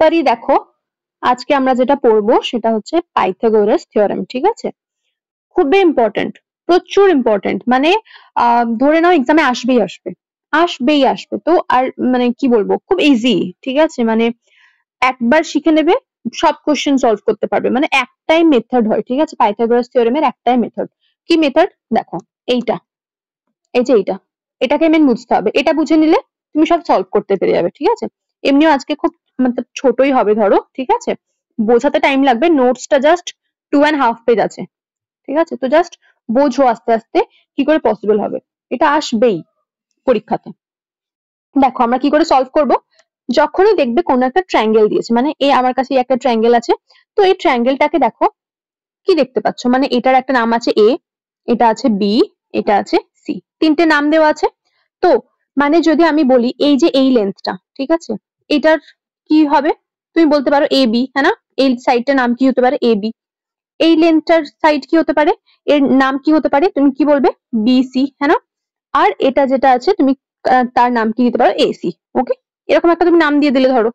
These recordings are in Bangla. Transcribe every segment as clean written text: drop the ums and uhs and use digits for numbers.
তারই দেখো আজকে আমরা যেটা পড়বো সেটা হচ্ছে পাইথাগোরাস থিওরেম, ঠিক আছে? খুবই ইম্পর্টেন্ট, প্রচুর ইম্পর্টেন্ট, মানে ধরে নাও এক্সামে আসবে তো আর মানে কি বলবো, খুব ইজি, ঠিক আছে? মানে একবার শিখে নেবে, সব কোশ্চেন সলভ করতে পারবে, মানে একটাই মেথড হয়, ঠিক আছে? পাইথাগোরাস থিওরেমের একটাই মেথড। কি মেথড? দেখো এইটা, এই যে এটাকে মেন বুঝতে হবে, এটা বুঝে নিলে তুমি সব সলভ করতে পেরে যাবে, ঠিক আছে? এমনিও আজকে খুব মানে ছোটই হবে ধরো, ঠিক আছে? বোঝাতে টাইম লাগবে, নোটসটা জাস্ট 2.5 পেজ আছে, ঠিক আছে? তো জাস্ট বোঝো আস্তে আস্তে কি করে পসিবল হবে, এটা আসবেই পরীক্ষাতে। দেখো আমরা কি করে সলভ করব, যখনই দেখবে কোনো একটা ট্রায়াঙ্গেল দিয়েছে, মানে এই আমার কাছে একটা ট্রায়াঙ্গেল আছে, তো এই ট্রায়াঙ্গেলটাকে দেখো কি দেখতে পাচ্ছ, মানে এটার একটা নাম আছে এ, এটা আছে বি, এটা আছে সি, তিনটে নাম দেওয়া আছে। তো মানে যদি আমি বলি এই যে এই লেন্থটা, ঠিক আছে, এটার কি হবে, তুমি বলতে পারো এ বি, হ্যাঁ না? এই সাইডটার নাম কি হতে পারে? A B. এই লেন্থটার সাইড কি হতে পারে, এর নাম কি হতে পারে, তুমি কি বলবে? বি সি, হ্যাঁ না? আর এটা যেটা আছে তুমি তার নাম কি দিতে পারো? এসি। ওকে, এরকম একটা তুমি নাম দিয়ে দিলে ধরো,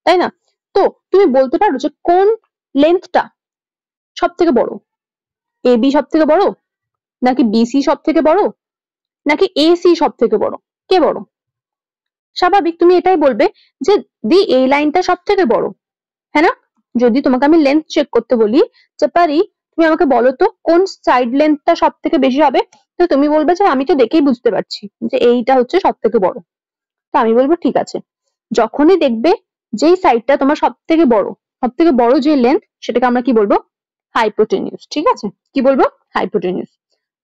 তাই না? তো তুমি বলতে পারো যে কোন লেন্থটা সব থেকে বড়, এ বি সব থেকে বড়, নাকি বিসি সব থেকে বড়, নাকি এসি সব থেকে বড়, কে বড়? স্বাভাবিক তুমি এটাই বলবে যে দি এই লাইনটা সব থেকে বড়, হ্যাঁ না? যদি তোমাকে আমি লেন্থ চেক করতে বলি যে পারি তুমি আমাকে বলো তো কোন সাইড লেন্থটা সব থেকে বেশি হবে, তো তুমি বলবে যে আমি তো দেখেই বুঝতে পারছি যে এইটা হচ্ছে সব থেকে বড়। তো আমি বলবো ঠিক আছে, যখনই দেখবে যেই সাইডটা তোমার সব থেকে বড় যে লেন্থ, সেটাকে আমরা কি বলবো? হাইপোটেনিউস, ঠিক আছে? কি বলবো? হাইপোটেনিউস।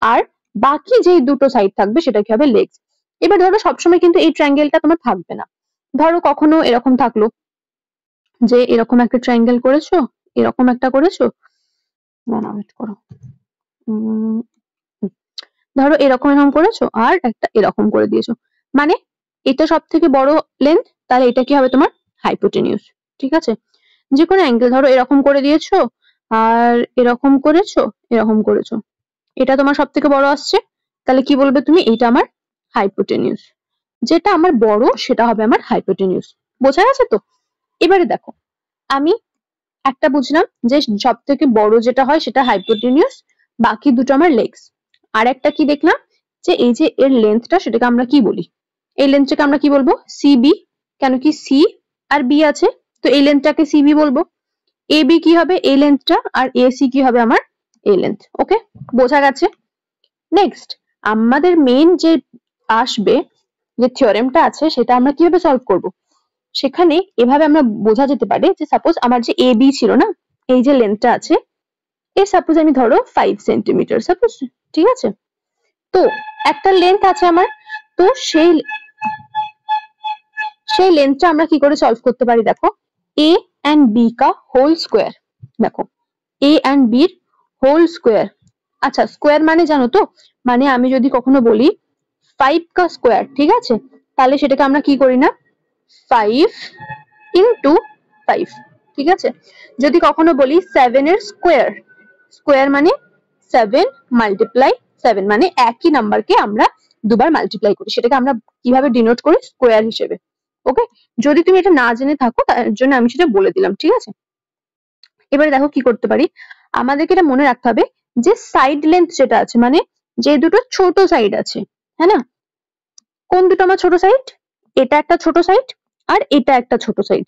আর বাকি যেই দুটো সাইড থাকবে সেটা কি হবে? লেগস। এবার ধরো সবসময় কিন্তু এই ট্রায়াঙ্গেলটা তোমার থাকবে না, ধরো কখনো এরকম থাকলো যে এরকম একটা ট্রায়াঙ্গেল করেছো, এরকম একটা করেছো, না না ওয়েট করো, ধরো এরকম করেছো আর একটা এরকম করে দিয়েছো, মানে এটা সব থেকে বড় লেন্থ, তাহলে এটা কি হবে তোমার? হাইপোটেনিউস, ঠিক আছে? যে কোনো অ্যাঙ্গেল ধরো এরকম করে দিয়েছো আর এরকম করেছো, এটা তোমার সব থেকে বড় আসছে, তাহলে কি বলবে তুমি? এইটা আমার হাইপোটেনিউস, যেটা আমার বড় সেটা হবে আমার হাইপোটেনিউস। বোঝা গেছে তো? এবারে দেখো আমি একটা বুঝলাম যে সব থেকে বড় যেটা হয় সেটা হাইপোটেনিউস, বাকি দুটো আমার লেগস। আর একটা কি দেখলাম যে এই যে এর লেন্থটা, সেটাকে আমরা কি বলি? এই লেন্থটাকে আমরা কি বলবো? সিবি। কেন কি সি আর বি আছে, তো এই লেন্থটাকে সিবি বলবো। এ বি কি হবে? এই লেন্থটা, আর এসি কি হবে? আমার এই লেন্থ। ওকে, বোঝা গেছে? নেক্সট আমাদের মেইন যে আসবে যে থিওরেমটা আছে সেটা আমরা কিভাবে সলভ করব? সেখানে এভাবে আমরা বোঝা যেতে পারে যে সাপোজ আমার যে এ বি ছিল না, এই যে লেন্থটা আছে, এই সাপোজ আমি ধরো 5 সেন্টিমিটার সাপোজ, ঠিক আছে? তো একটা লেন্থ আছে আমার, তো সেই লেন্থটা আমরা কি করে সলভ করতে পারি? দেখো এ এন্ড বি কা হোল স্কোয়ার, দেখো এ এন্ড বির হোল স্কোয়ার। আচ্ছা স্কোয়ার মানে জানো তো, মানে আমি যদি কখনো বলি 5 কা স্কোয়ার, ঠিক আছে, তাহলে সেটাকে আমরা কি করি না? 5 ইন্টু 5, ঠিক আছে? যদি কখনো বলি 7 এর স্কোয়ার, স্কোয়ার মানে 7 মাল্টিপ্লাই 7, মানে একই নাম্বারকে আমরা দুবার মাল্টিপ্লাই করি, সেটাকে আমরা কিভাবে ডিনোট করি? স্কোয়ার হিসেবে। ওকে, যদি তুমি এটা না জেনে থাকো তার জন্য আমি সেটা বলে দিলাম, ঠিক আছে? এবারে দেখো কি করতে পারি, আমাদেরকে এটা মনে রাখতে হবে যে সাইড লেন্থ যেটা আছে, মানে যে দুটো ছোট সাইড আছে, হ্যাঁ না? কোন দুটো আমার ছোট সাইড? এটা একটা ছোট সাইড আর এটা একটা ছোট সাইড,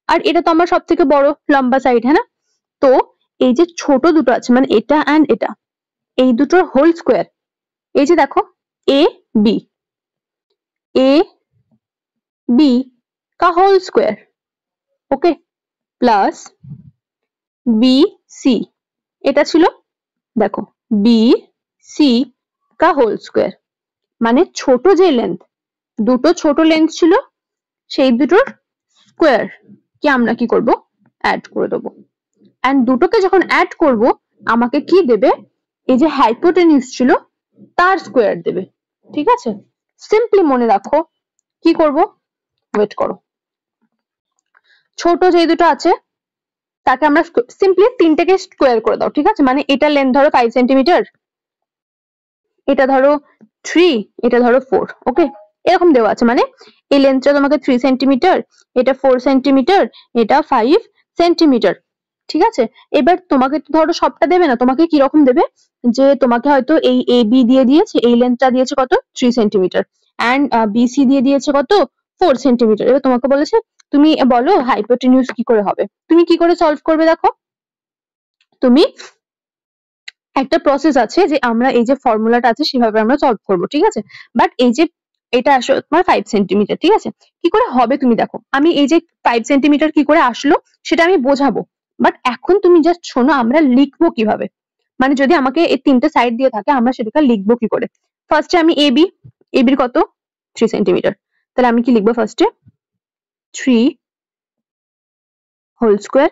আর এটা তো আমার সব থেকে বড় লম্বা সাইড, হ্যাঁ না? তো এই যে ছোট দুটো আছে, মানে এটা এন্ড এটা, এই দুটোর হোল স্কোয়ার, এই যে দেখো এ বি, এ বি का হোল স্কোয়ার, ওকে, প্লাস বি সি, এটা ছিল দেখো বি সি का হোল স্কোয়ার, মানে ছোট যে লেন্থ, দুটো ছোট লেন্থ ছিল, সেই দুটোর স্কোয়ার কে আমরা কি করব? অ্যাড করে দেবো। এন্ড দুটোকে যখন অ্যাড করব আমাকে কি দেবে? এই যে হাইপোটেনিউস ছিল তার স্কোয়ার দেবে, ঠিক আছে? সিম্পলি মনে রাখো কি করব, ওয়েট করো, ছোট যে দুটো আছে তাকে আমরা সিম্পলি তিনটাকে স্কোয়ার করে দাও, ঠিক আছে? মানে এটা লেন্থ ধরো 5 সেন্টিমিটার, এটা ধরো 3, এটা ধরো 4, ওকে, এরকম দেওয়া আছে, মানে এই লেন্থটা তোমাকে 3 সেন্টিমিটার, এটা 4 সেন্টিমিটার, এটা 5 সেন্টিমিটার। ঠিক আছে, এবার তোমাকে তো ধরো সবটা দেবে না, তোমাকে কি রকম দেবে, যে তোমাকে হয়তো এই এ বি দিয়ে দিয়েছে, এই লেন্থটা দিয়েছে কত 3 সেন্টিমিটার, অ্যান্ড বিসি দিয়ে দিয়েছে কত 4 সেন্টিমিটার। এবার তোমাকে বলেছে তুমি বলো হাইপোটেনিউজ কি করে হবে, তুমি কি করে সলভ করবে। দেখো তুমি একটা প্রসেস আছে যে আমরা এই যে ফর্মুলাটা আছে সেভাবে আমরা সলভ করবো, ঠিক আছে। বাট এই যে এটা আসলে তোমার 5 সেন্টিমিটার, ঠিক আছে, কি করে হবে তুমি দেখো, আমি এই যে 5 সেন্টিমিটার কি করে আসলো সেটা আমি বোঝাবো, বাট এখন তুমি জাস্ট শোনো আমরা লিখবো কিভাবে। মানে যদি আমাকে এই তিনটে সাইড দিয়ে থাকে আমরা সেটাকে লিখবো কি করে। ফার্স্টে আমি এবির কত 3 সেন্টিমিটার, তাহলে আমি কি লিখবো ফার্স্টে 3 হোল স্কোয়ার,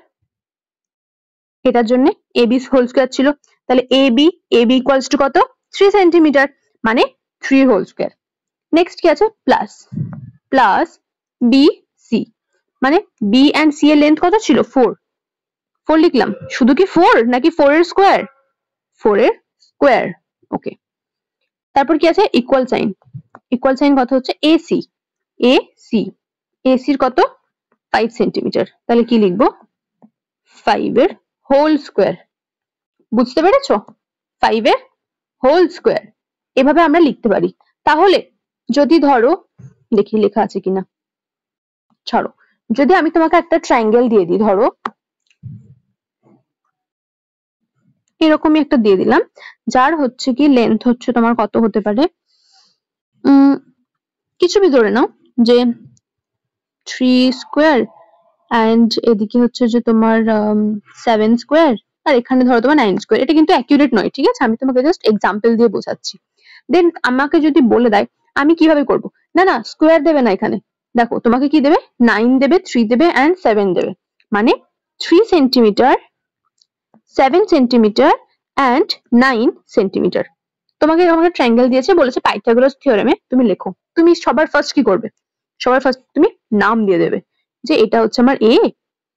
এটার জন্য এবি হোল স্কোয়ার ছিল, তাহলে এবি ইকুয়ালস টু কত 3 সেন্টিমিটার, মানে 3 হোল স্কোয়ার। নেক্সট কি আছে প্লাস বি সি, মানে বি এন্ড সি এর লেন্থ কত ছিল 4 লিখলাম, শুধু কি 4 নাকি 4 এর স্কোয়ার, 4 এর স্কোয়ার। ওকে, তারপর কি আছে ইকুয়াল সাইন কত হচ্ছে এসি এসির কত 5 সেন্টিমিটার, তাহলে কি লিখবো 5 এর হোল স্কোয়ার। বুঝতে পেরেছো, 5 এর হোল স্কোয়ার, এভাবে আমরা লিখতে পারি। তাহলে যদি ধরো দেখি লেখা আছে কিনা, ছাড়ো, যদি আমি তোমাকে একটা ট্রায়াঙ্গেল দিয়ে দিই, ধরো এরকমই একটা দিয়ে দিলাম, যার হচ্ছে কি লেন্থ হচ্ছে তোমার কত হতে পারে, কিছু বি ধরে নাও যে 3 স্কোয়ার অ্যান্ড এদিকে হচ্ছে যে তোমার 7 স্কোয়ার, আর এখানে ধরো তোমার 9 স্কোয়ার। এটা কিন্তু অ্যাকিউরেট নয়, ঠিক আছে, আমি তোমাকে জাস্ট এক্সাম্পল দিয়ে বোঝাচ্ছি। দেন আমাকে যদি বলে দেয় আমি কিভাবে করব, না স্কোয়ার দেবে না এখানে, দেখো তোমাকে কি দেবে 9 দেবে, 3 দেবে অ্যান্ড 7 দেবে, মানে 3 সেন্টিমিটার, 7 সেন্টিমিটার অ্যান্ড 9 সেন্টিমিটার। তোমাকে এরকম একটা ট্রায়াঙ্গেল দিয়েছে, বলেছে পাইথাগোরাস থিওরেমে তুমি লেখো। তুমি সবার ফার্স্ট কি করবে, সবার ফার্স্ট তুমি নাম দিয়ে দেবে, যে এটা হচ্ছে আমার এ,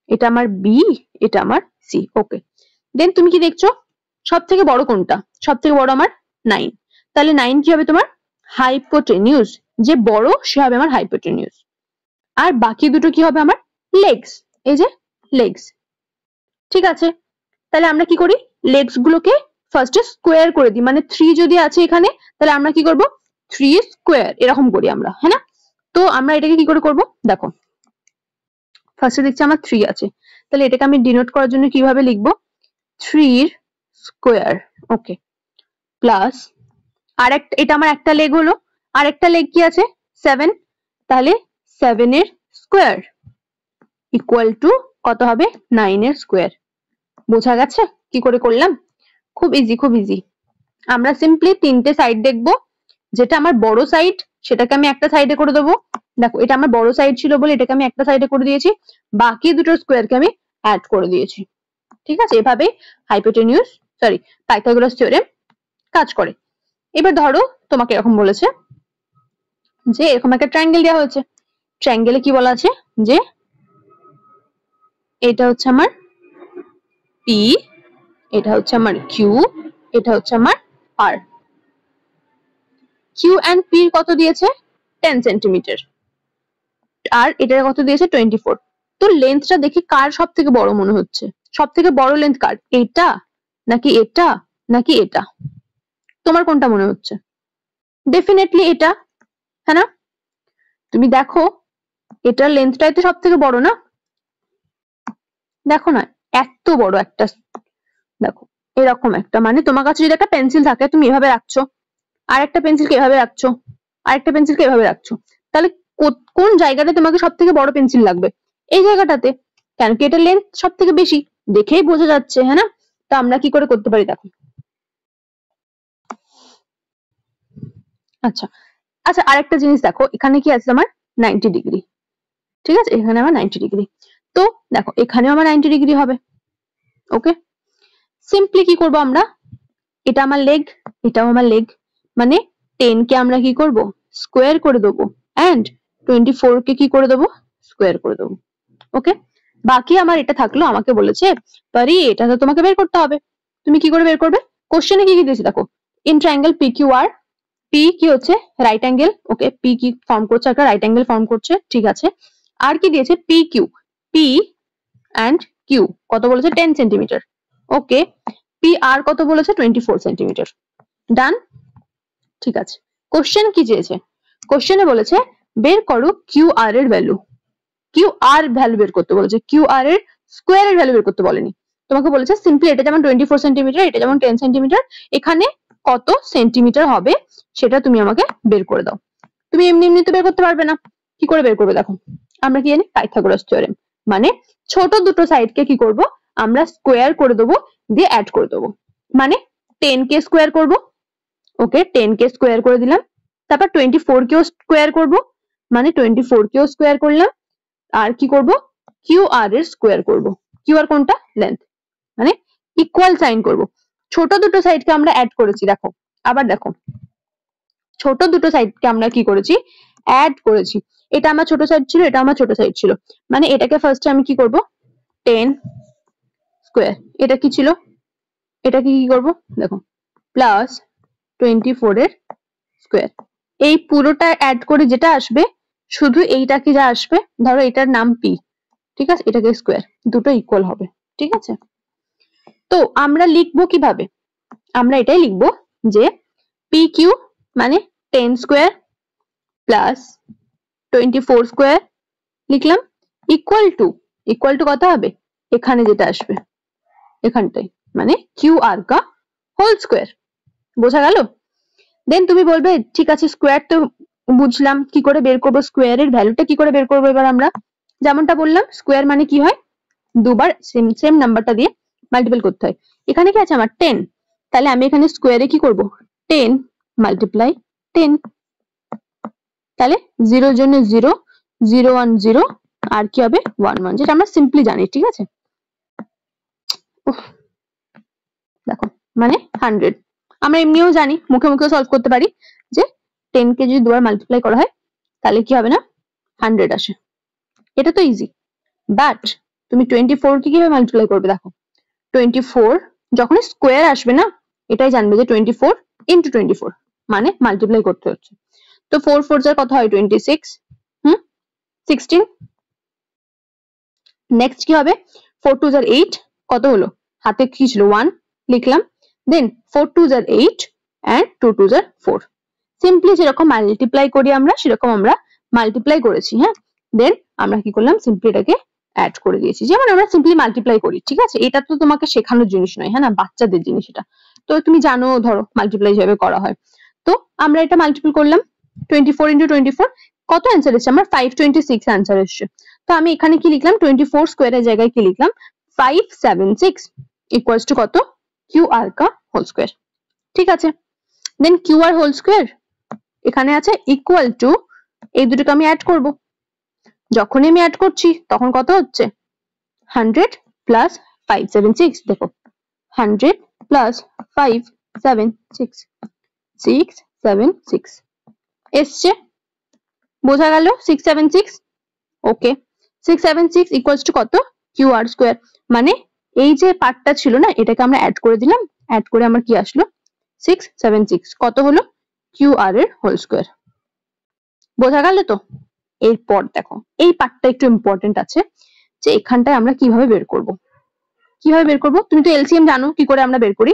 এটা আমার বি, এটা আমার সি। ওকে, দেন তুমি কি দেখছো সব থেকে বড় কোনটা, সব থেকে বড় আমার 9, তাহলে 9 কি হবে তোমার হাইপোটেনিউজ, যে বড় সে হবে আমার হাইপোটেনিউজ। আর বাকি দুটো কি হবে আমার লেগস, এই যে লেগস। ঠিক আছে, তাহলে আমরা কি করি লেগস গুলোকে ফার্স্টে স্কোয়ার করে দিই, মানে 3 যদি আছে এখানে তাহলে আমরা কি করব 3 স্কোয়ার এরকম করি আমরা, হ্যাঁ না। তো আমরা এটাকে কি করে করব, দেখো ফার্স্টে দেখছি আমার 3 আছে, তাহলে এটাকে আমি ডিনোট করার জন্য কিভাবে লিখবো 3 স্কোয়ার। ওকে, প্লাস আর একটা, এটা আমার একটা লেগ হলো, আর একটা লেগ কি আছে 7, তাহলে 7 এর স্কোয়ার ইকুয়াল টু কত হবে 9 এর স্কোয়ার। বোঝা গেছে কি করে করলাম, খুব ইজি খুব ইজি। আমরা সিম্পলি তিনটে সাইড দেখবো, যেটা আমার বড় সাইড সেটাকে আমি একটা সাইডে করে দেবো, দেখো এটা আমার বড় সাইড ছিল বলে এটাকে আমি একটা সাইডে করে দিয়েছি, বাকি দুটো স্কোয়ারকে আমি অ্যাড করে দিয়েছি। ঠিক আছে, এভাবে হাইপোটেনিউস পাইথাগোরাস থিওরেম কাজ করে। এবার ধরো তোমাকে এরকম বলেছে যে এরকম একটা ট্রায়াঙ্গেল দেওয়া হয়েছে, ট্রায়াঙ্গেলে কি বলা আছে যে এটা হচ্ছে আমার পি, এটা হচ্ছে আমার কিউ, এটা হচ্ছে আমার আর। কিউ এন্ড পি কত দিয়েছে 10 সেন্টিমিটার, আর এটার কত দিয়েছে 24। তো লেন্থটা দেখি কার সব থেকে বড় মনে হচ্ছে, সব থেকে বড় লেন্থ কার, এটা নাকি এটা নাকি এটা, তোমার কোনটা মনে হচ্ছে, ডেফিনেটলি এটা, হ্যাঁ না। তুমি দেখো এটার লেন্থটাই তো সব থেকে বড় না, দেখো না এত বড় একটা, দেখো এরকম একটা, মানে তোমার কাছে যদি একটা পেন্সিল থাকে তুমি এভাবে রাখছো, আর একটা পেন্সিলকে এভাবে রাখছো, আরেকটা পেন্সিলকে এভাবে রাখছো, তাহলে কোন জায়গাটা তোমাকে সব থেকে বড় পেন্সিল লাগবে, এই জায়গাটাতে, কেন কি এটার লেন্থ সব থেকে বেশি, দেখেই বোঝা যাচ্ছে, হ্যাঁ না। তো আমরা কি করে করতে পারি দেখো, আচ্ছা আচ্ছা আরেকটা জিনিস দেখো, এখানে কি আছে আমার 90 ডিগ্রি, ঠিক আছে, এখানে আমার 90 ডিগ্রি, তো দেখো এখানেও আমার 90 ডিগ্রি হবে। ওকে, সিম্পলি কি করব আমরা, এটা আমার লেগ, এটাও আমার লেগ, মানে 10 কে আমরা কি করব স্কোয়ার করে দেবো, এন্ড 24 কে কি করে দেবো স্কোয়ার করে দেবো। ওকে, বাকি আমার এটা থাকলো, আমাকে বলেছে পারি এটা তো তোমাকে বের করতে হবে, তুমি কি করে বের করবে, কোশ্চেনে কি কি দিয়েছে দেখো, ইন ট্রায়াঙ্গেল PQR পি কি হচ্ছে রাইট অ্যাঙ্গেল, ওকে পি কি ফর্ম করছে, একটা রাইট অ্যাঙ্গেল ফর্ম করছে, ঠিক আছে। আর কি দিয়েছে P Q, P and Q কত বলেছে 10 সেন্টিমিটার, ওকে। পি আর কত বলেছে 24 সেন্টিমিটার, ডান, ঠিক আছে। কোশ্চেন কি চেয়েছে, কোশ্চেনে বলেছে বের করো কিউ আর এর ভ্যালু, কিউ আর ভ্যালু বের করতে বলেছে, কিউ আর এর স্কোয়ার এর ভ্যালু বের করতে বলেনি, তোমাকে বলেছে সিম্পলি এটা যেমন 24 সেন্টিমিটার, এটা যেমন 10 সেন্টিমিটার, এখানে কত সেন্টিমিটার হবে সেটা তুমি আমাকে বের করে দাও। তুমি এমনি এমনি তো বের করতে পারবে না, কি করে বের করবে দেখো, আমরা কি জানি পাইথাগোরাস থিওরেম, মানে ছোট দুটো সাইডকে কি করব আমরা স্কোয়ার করে দেবো, দিয়ে অ্যাড করে দেবো, মানে 10 কে স্কোয়ার করব, ওকে 10 কে স্কোয়ার করে দিলাম, তারপর 24 কেও স্কোয়ার করব, মানে 24 কেও স্কোয়ার করলাম, আর কি করব কিউ আর এর স্কোয়ার করব, কিউ আর কোনটা লেন্থ, মানে ইকুয়াল সাইন করব। ছোট দুটো সাইডকে আমরা অ্যাড করেছি, দেখো আবার দেখো ছোট দুটো সাইডকে আমরা কি করেছি অ্যাড করেছি, এটা আমার ছোট সাইড ছিল, এটা আমার ছোট সাইড ছিল, মানে এটাকে ফার্স্টে আমি কি করব 10 স্কোয়ার, এটা কি ছিল, এটাকে কি করব দেখো প্লাস 24 এর স্কোয়ার, এই পুরোটা অ্যাড করে যেটা আসবে শুধু এইটাকে যা আসবে, ধরো এটার নাম পি, ঠিক আছে, এটাকে স্কোয়ার, দুটো ইকুয়াল হবে, ঠিক আছে। তো আমরা লিখবো কিভাবে, আমরা এটাই লিখবো যে পি কিউ মানে 10 স্কোয়ার প্লাস 24 স্কোয়ার লিখলাম, ইকুয়াল টু কত হবে এখানে যেটা আসবে এখানটাই, মানে কিউ আর কা হোল স্কোয়ার, বোঝা গেল। দেন তুমি বলবে ঠিক আছে স্কোয়ার তো বুঝলাম, কি করে বের করবো স্কোয়ারের ভ্যালুটা কি করে বের করবো, এবার আমরা যেমনটা বললাম স্কোয়ার মানে কি হয় দুবার সেম নাম্বারটা দিয়ে মাল্টিপ্লাই করতে হয়, এখানে কি আছে আমার 10, তাহলে আমি এখানে স্কোয়ারে কি করব 10 মাল্টিপ্লাই 10, তাহলে 0 এর জন্য 0, 0 1 0, আর কি হবে 1 1, যেটা আমরা সিম্পলি জানি, ঠিক আছে। দেখো মানে 100, আমরা এমনিও জানি মুখে মুখেও সলভ করতে পারি যে 10 কে যদি দুবার মাল্টিপ্লাই করা হয় তাহলে কি হবে না 100 আসে, এটা তো ইজি। বাট তুমি 24 কে কিভাবে মাল্টিপ্লাই করবে, দেখো 24 যখন স্কোয়ার আসবে না এটাই জানবে যে 24 ইন্টু 24 মানে মাল্টিপ্লাই করতে হচ্ছে, তো 4 4 যার কত হয় 26, 16, নেক্সট কি হবে 4 2 যার 8, কত হলো হাতে কি ছিল 1 লিখলাম, দেন 4 2 যার 8 এন্ড 2 2 যার 4, সিম্পলি যেরকম মাল্টিপ্লাই করি আমরা সেরকম আমরা মাল্টিপ্লাই করেছি, হ্যাঁ। দেন আমরা কি করলাম সিম্পলি এটাকে অ্যাড করে দিয়েছি, যেমন আমরা সিম্পলি মাল্টিপ্লাই করি, ঠিক আছে, এটা তো তোমাকে শেখানোর জিনিস নয়, হ্যাঁ না, বাচ্চাদের জিনিস এটা, তো তুমি জানো ধরো মাল্টিপ্লাই হিসেবে করা হয়, তো আমরা এটা মাল্টিপ্লাই করলাম 24 ইন্টু 24, কত অ্যান্সার এসছে আমার 526 অ্যান্সার এসছে, তো আমি এখানে কি লিখলাম 24 স্কোয়ারের জায়গায় কি লিখলাম 576 ইকুয়ালস টু কত কিউ আর কা হোল স্কোয়ার, ঠিক আছে। দেন কিউ আর হোল স্কোয়ার এখানে আছে ইকুয়াল টু, এই দুটোকে আমি অ্যাড করব, যখনই আমি অ্যাড করছি তখন কত হচ্ছে 100 প্লাস 576, দেখো 100 প্লাস 576 676 এসছে, বোঝা গেল 676, ওকে 676 ইকুয়ালস টু কত কিউ আর স্কোয়ার, মানে এই যে পার্টটা ছিল না এটাকে আমরা অ্যাড করে দিলাম, অ্যাড করে আমার কি আসলো 676, কত হলো কিউ আর এর হোল স্কোয়ার, বোঝা গেল তো। এরপর দেখো এই পার্টটা একটু ইম্পর্টেন্ট আছে, যে এখানটায় আমরা কিভাবে বের করব, কিভাবে বের করব, তুমি তো এলসিএম জানো কি করে আমরা বের করি,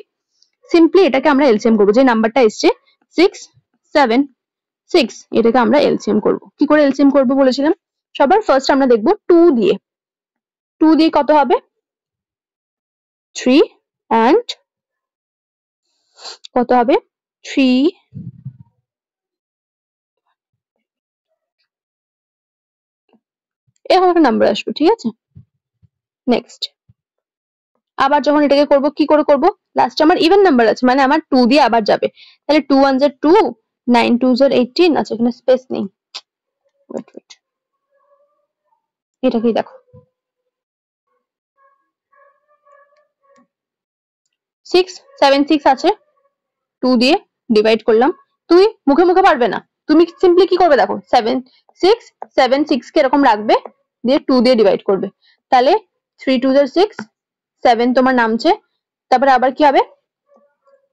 সিম্পলি এটাকে আমরা এলসিএম করব, যে নাম্বারটা এসছে 676 এটাকে আমরা এলসিএম করব, কি করে এলসিএম করব বলেছিলাম, সবার ফার্স্ট আমরা দেখব 2 দিয়ে, 2 দিয়ে কত হবে 3 এন্ড কত হবে 3, এরকম একটা নাম্বার আসবে, ঠিক আছে। নেক্সট আবার যখন এটাকে করব কি করে করব, লাস্টে আমার ইভেন নাম্বার আছে মানে আমার 2 দিয়ে আবার যাবে, তাহলে 2 1 যার 2, 9 2 যার 18, আচ্ছা এখানে স্পেস নেই, ওয়েট এটা কি দেখো 676 আছে, 2 দিয়ে ডিভাইড করলাম, তুই মুখে মুখে পারবে না, তুমি সিম্পলি কি করবে দেখো 7676 কে এরকম রাখবে, দিয়ে 2 দিয়ে ডিভাইড করবে, তাহলে 3 2 যার 6, 7 তোমার নামছে, তারপরে আবার কি হবে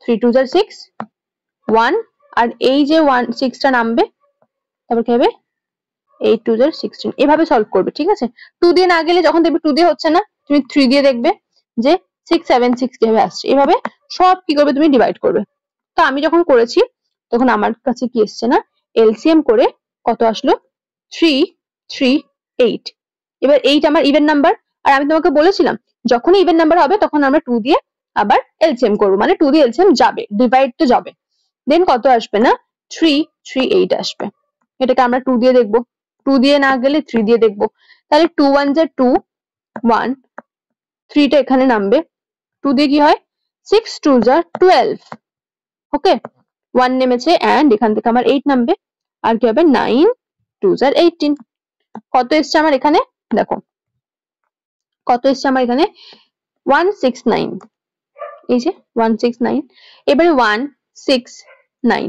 3 2 যার 6, 1 আর এই যে 6টা নামবে, তারপর কি হবে 8 2 16, এভাবে সলভ করবে। ঠিক আছে, 2 দিয়ে না গেলে যখন দেখবে 2 দিয়ে হচ্ছে না, তুমি 3 দিয়ে দেখবে যে 6 7 6 কিভাবে আসছে। এভাবে সব কি করবে তুমি ডিভাইড করবে। তো আমি যখন করেছি তখন আমার কাছে কি এসছে না, এলসিএম করে কত আসলো 3 3 8। এবার 8 আমার ইভেন নাম্বার, আর আমি তোমাকে বলেছিলাম যখনই ইভেন নাম্বার হবে তখন আমরা 2 দিয়ে আবার এলসিএম করবো, মানে 2 দিয়ে এলসিএম যাবে, ডিভাইড তো যাবে। দেন কত আসবে না 3 3 8 আসবে। এটাকে আমরা 2 দিয়ে দেখবো, 2 দিয়ে না গেলে 3 দিয়ে দেখবো। তাহলে 2 1 যা 2 1, 3টা এখানে নামবে, 2 দিয়ে কি হয় 6 2 যা 12। ওকে, 1 নেমেছে এন্ড এখান থেকে আমার 8 নামবে, আর কি হবে 9 2 যা 18। কত এসছে আমার এখানে দেখো, কত এসছে আমার এখানে 169। এই যে 169। এবারে 1 6 9,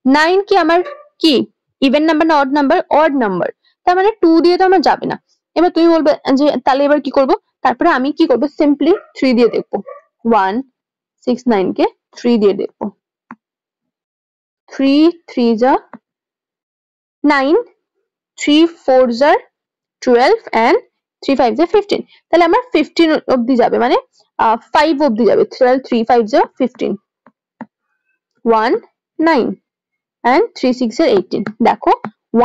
9 কি আমার কি ইভেন নাম্বার না অড নাম্বার? Odd number. তার মানে 2 দিয়ে তো আমার যাবে না। এবার তুমি বলবে যে তাহলে এবার কি করব? তারপরে আমি কি করব, সিম্পলি 3 দিয়ে দেখবো। 1 6 9 কে 3 দিয়ে দেখবো। 3 3 যা 9, 3 4 যা 12 and 3 5 যা 15। তাহলে আমার 15 অবধি যাবে, মানে 5 অবধি যাবে। 12 3 5 যা 15, 1 9 and 3 6 এর 18। দেখো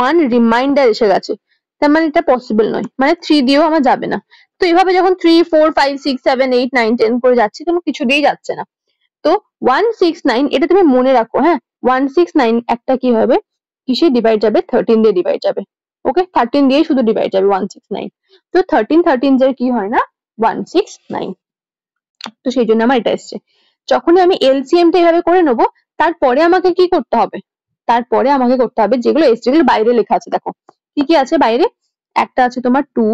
1 রিমাইন্ডার এসে গেছে, তার মানে এটা পসিবল নয়, মানে 3 দিয়েও আমার যাবে না। তো এইভাবে যখন 3 4 5 6 7 8 9 10 করে যাচ্ছে, কোনো কিছু দিয়েই যাচ্ছে না। তো 169 এটা তুমি মনে রাখো, হ্যাঁ 169 একটা কি হবে, কিসে ডিভাইড যাবে 13 দিয়ে ডিভাইড যাবে। ওকে, 13 দিয়ে শুধু ডিভাইড যাবে 169। তো 13 13 এর কি হয় না 169। তো সেই জন্য আমার এটা এসছে। যখনই আমি এলসিএম টা এইভাবে করে নেবো, তারপরে আমাকে কি করতে হবে, তারপরে আমাকে করতে হবে যেগুলো এসছে, যেগুলো বাইরে লেখা আছে। দেখো কি কি আছে বাইরে, একটা আছে তোমার 2